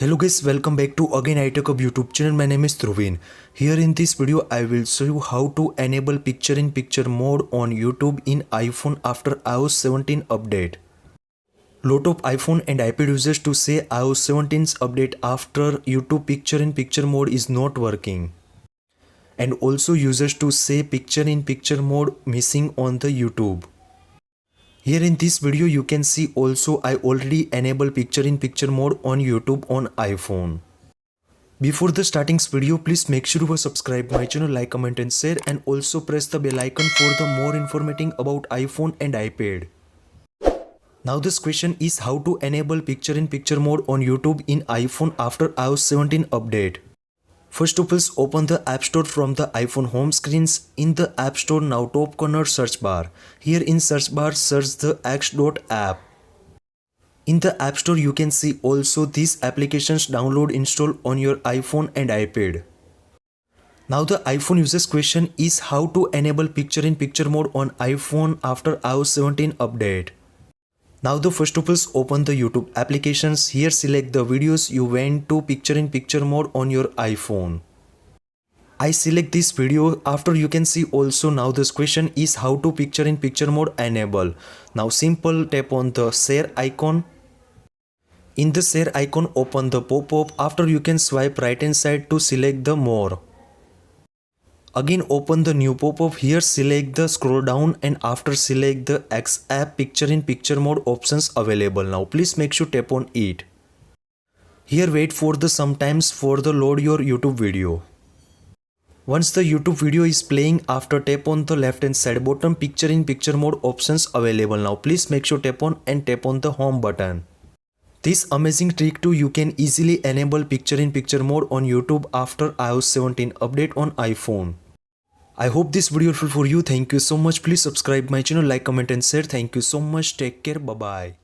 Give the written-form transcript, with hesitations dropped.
Hello guys, welcome back to again iTechHub YouTube channel. My name is Dhruvin. Here in this video, I will show you how to enable picture-in-picture mode on YouTube in iPhone after iOS 17 update. Lot of iPhone and iPad users to say iOS 17's update after YouTube picture-in-picture mode is not working. And also users to say picture-in-picture mode missing on the YouTube. Here in this video you can see also I already enable picture-in-picture mode on YouTube on iPhone. Before the starting video, please make sure to subscribe my channel, like, comment and share, and also press the bell icon for the more information about iPhone and iPad. Now this question is how to enable picture-in-picture mode on YouTube in iPhone after iOS 17 update. First of all, open the App Store from the iPhone home screens. In the App Store, now top corner search bar. Here in search bar, search the X.app. In the App Store, you can see also these applications download install on your iPhone and iPad. Now the iPhone users question is how to enable picture-in-picture mode on iPhone after iOS 17 update. Now the first of all, open the YouTube applications. Here select the videos you went to picture-in-picture mode on your iPhone. I select this video. After you can see also now this question is how to picture-in-picture mode enable. Now simple tap on the share icon. In the share icon open the pop-up. After you can swipe right hand side to select the more. Again open the new pop-up. Here select the scroll down and after select the X app picture-in-picture mode options available. Now please make sure tap on it. Here wait for the sometimes for the load your YouTube video. Once the YouTube video is playing, after tap on the left hand side bottom picture-in-picture mode options available. Now please make sure tap on and tap on the home button. This amazing trick too, you can easily enable picture-in-picture mode on YouTube after iOS 17 update on iPhone. I hope this video is helpful for you. Thank you so much. Please subscribe my channel, like, comment and share. Thank you so much. Take care. Bye bye.